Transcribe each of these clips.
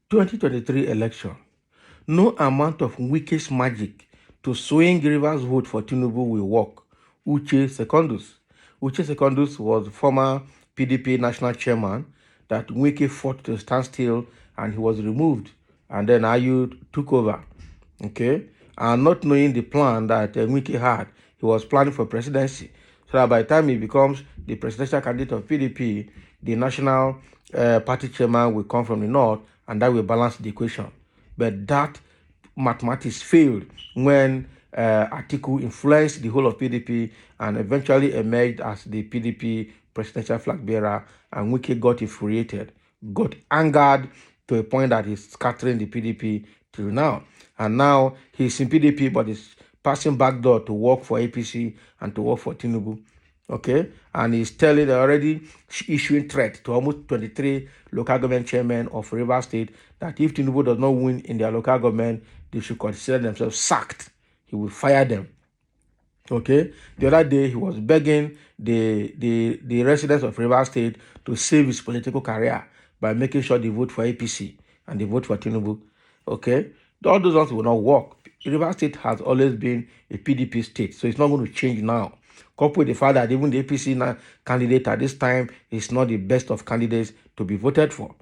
...2023 election. No amount of Wike's magic to swing Rivers' vote for Tinubu will work. Secondus. Secondus was former PDP national chairman that Wike fought to stand still and he was removed. And then Ayu took over. Okay? And not knowing the plan that Wike had, he was planning for presidency. So that by the time he becomes the presidential candidate of PDP, the national party chairman will come from the north, and that will balance the equation. But that mathematics failed when Atiku influenced the whole of PDP and eventually emerged as the PDP presidential flag bearer, and Wike got infuriated, got angered to a point that he's scattering the PDP till now. And now he's in PDP, but he's passing back door to work for APC and to work for Tinubu. Okay, and he's telling already issuing threat to almost 23 local government chairmen of Rivers State that if Tinubu does not win in their local government, they should consider themselves sacked. He will fire them. Okay, the other day he was begging the residents of Rivers State to save his political career by making sure they vote for APC and they vote for Tinubu. Okay, all those ones will not work. Rivers State has always been a PDP state, so it's not going to change now. Coupled with the fact that even the APC candidate at this time is not the best of candidates to be voted for.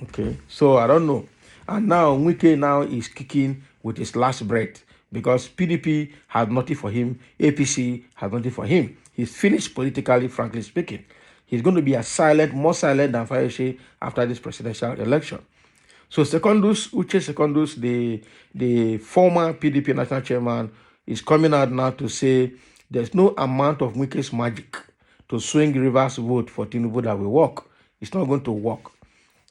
Okay, so I don't know. And now Wike now is kicking with his last breath because PDP has nothing for him, APC has nothing for him. He's finished politically, frankly speaking. He's going to be more silent than Fayose after this presidential election. So Secondus, Secondus, the former PDP national chairman, is coming out now to say there's no amount of Wike's magic to swing Rivers' vote for Tinubu that will work. It's not going to work,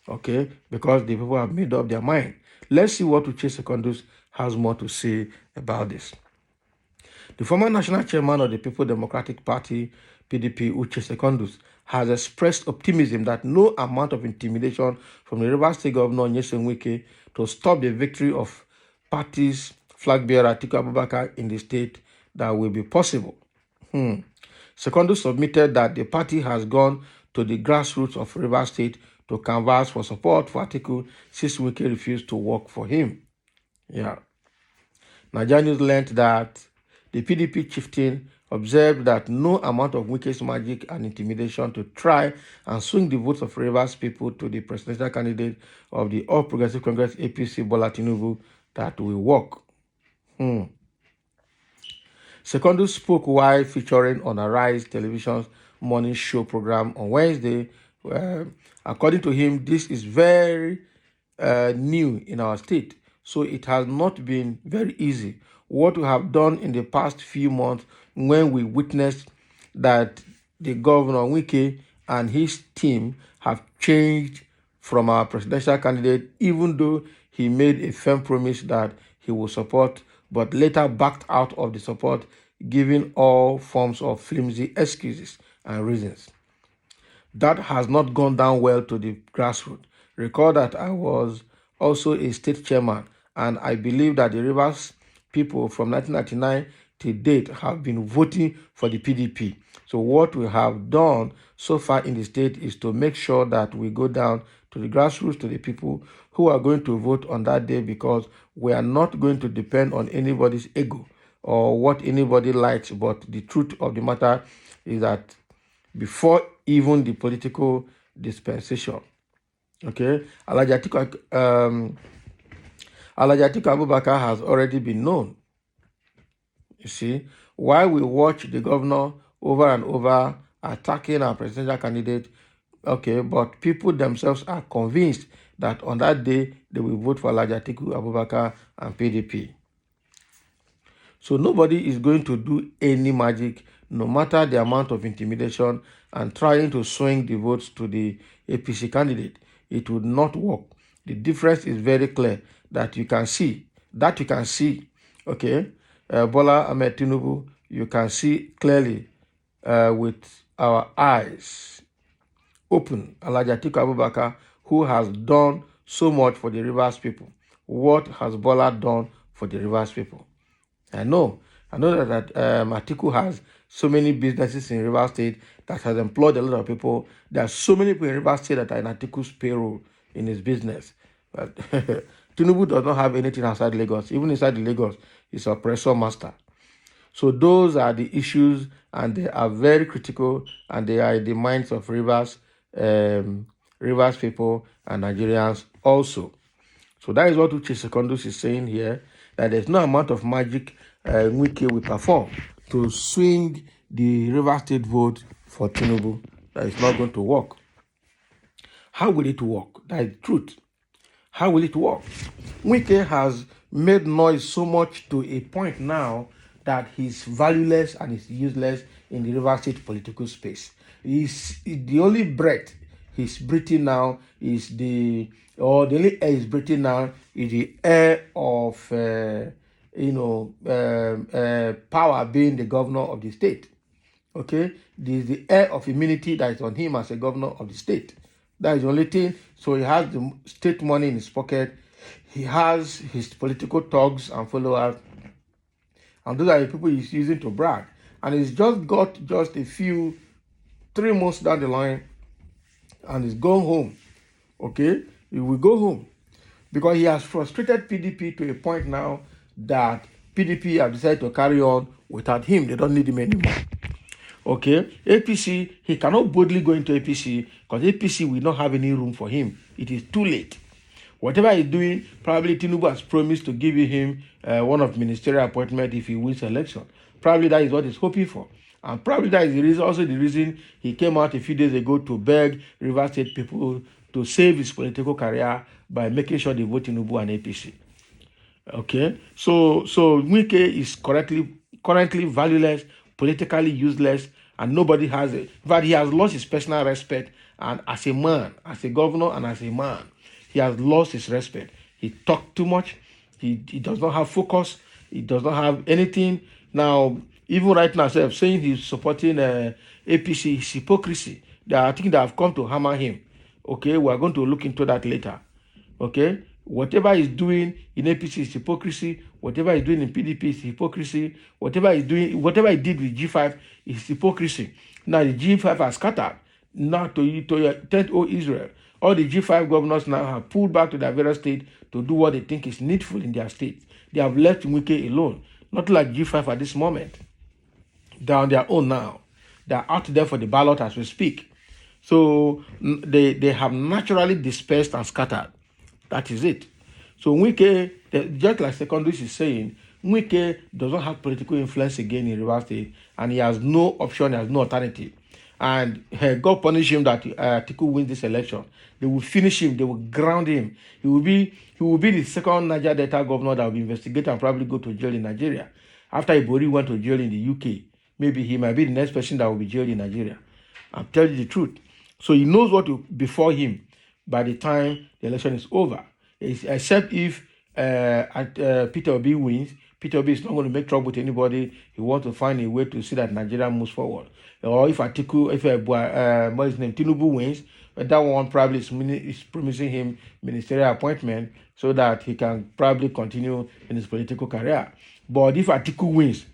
okay, because the people have made up their mind. Let's see what Secondus has more to say about this. The former national chairman of the People's Democratic Party, PDP, Secondus, has expressed optimism that no amount of intimidation from the Rivers State Governor Nyesom Wike to stop the victory of party's flag bearer Atiku Abubakar in the state that will be possible. Secondus submitted that the party has gone to the grassroots of Rivers State to canvass for support for Atiku since Wike refused to work for him. Yeah. Nigeria News learned that the PDP chieftain observed that no amount of Wike's magic and intimidation to try and swing the votes of Rivers people to the presidential candidate of the All Progressive Congress APC Bola Tinubu that will work. Secondus spoke while featuring on Arise Television's morning show program on Wednesday. According to him, this is very new in our state, so it has not been very easy. What we have done in the past few months when we witnessed that the governor Wike and his team have changed from our presidential candidate, even though he made a firm promise that he will support, but later backed out of the support, giving all forms of flimsy excuses and reasons. That has not gone down well to the grassroots. Recall that I was also a state chairman, and I believe that the Rivers people from 1999 to date have been voting for the PDP. So what we have done so far in the state is to make sure that we go down to the grassroots, to the people who are going to vote on that day, because we are not going to depend on anybody's ego or what anybody likes. But the truth of the matter is that before even the political dispensation, okay, Alhaji Atiku Abubakar has already been known. You see, while we watch the governor over and over attacking our presidential candidate, okay, but people themselves are convinced that on that day they will vote for Alhaji Atiku Abubakar and PDP. So nobody is going to do any magic, no matter the amount of intimidation and trying to swing the votes to the APC candidate. It would not work. The difference is very clear that you can see. Okay, Bola Ahmed Tinubu, you can see clearly with our eyes open. Alhaji Atiku Abubakar, who has done so much for the Rivers people. What has Bola done for the Rivers people? I know that Atiku has so many businesses in Rivers State that has employed a lot of people. There are so many people in Rivers State that are in Atiku's payroll in his business. But Tinubu does not have anything outside Lagos. Even inside the Lagos, he's oppressor master. So those are the issues, and they are very critical, and they are in the minds of Rivers people and Nigerians also. So that is what Uche Secondus is saying here, that there's no amount of magic Wike will perform to swing the River State vote for Tinubu. That is not going to work. How will it work? That is the truth. How will it work? Wike has made noise so much to a point now that he's valueless and is useless in the River State political space. The only breath he's breathing now is the only air he's breathing now is the air of power, being the governor of the state. Okay, the air of immunity that is on him as a governor of the state. That is the only thing. So he has the state money in his pocket. He has his political thugs and followers, and those are the people he's using to brag. And he's just got a few, 3 months down the line, and he's gone home. Okay, he will go home because he has frustrated PDP to a point now that PDP have decided to carry on without him. They don't need him anymore. Okay, APC, he cannot boldly go into APC because APC will not have any room for him. It is too late. Whatever he's doing, probably Tinubu has promised to give him one of ministerial appointment if he wins election. Probably that is what he's hoping for. And probably that is also the reason he came out a few days ago to beg River State people to save his political career by making sure they vote Tinubu and APC. Okay, so Wike is currently valueless, politically useless, and nobody has it. But he has lost his personal respect, and as a man, as a governor, and as a man, he has lost his respect. He talked too much. He does not have focus. He does not have anything. Now, even right now, saying he's supporting APC is hypocrisy. I think they have come to hammer him. Okay, we are going to look into that later. Okay, whatever he's doing in APC is hypocrisy. Whatever he's doing in PDP is hypocrisy. Whatever he did with G5 is hypocrisy. Now the G5 has scattered. Now to 10th Israel. All the G5 governors now have pulled back to their various states to do what they think is needful in their states. They have left Wike alone. Not like G5 at this moment. They're on their own now. They're out there for the ballot as we speak. So they have naturally dispersed and scattered. That is it. So Wike, just like Secondus is saying, Wike does not have political influence again in Rivers State, and he has no option, he has no alternative. And God punish him that Atiku wins this election. They will finish him, they will ground him. He will be the second Niger Delta governor that will be investigated and probably go to jail in Nigeria. After Ibori went to jail in the UK, maybe he might be the next person that will be jailed in Nigeria. I'm telling you the truth. So he knows what will befall him by the time the election is over. Except if Peter Obi wins. Peter Obi is not going to make trouble with anybody. He wants to find a way to see that Nigeria moves forward. Or if Atiku, what is his name, Tinubu wins, that one probably is promising him ministerial appointment so that he can probably continue in his political career. But if Atiku wins,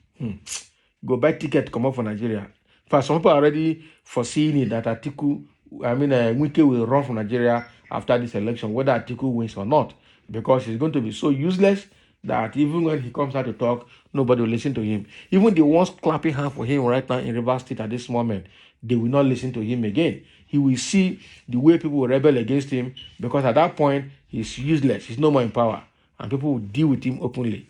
go buy ticket to come up for Nigeria. For some people already foreseeing it that Wike will run from Nigeria after this election, whether Atiku wins or not, because he's going to be so useless that even when he comes out to talk, nobody will listen to him. Even the ones clapping hands for him right now in Rivers State at this moment, they will not listen to him again. He will see the way people will rebel against him, because at that point, he's useless. He's no more in power, and people will deal with him openly.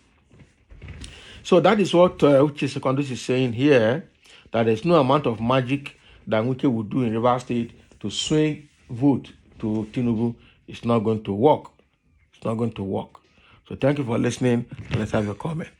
So that is what Uche Secondus is saying here, that there's no amount of magic that Wike will do in Rivers State to swing vote to Tinubu. It's not going to work. It's not going to work. So thank you for listening. Let's have a comment.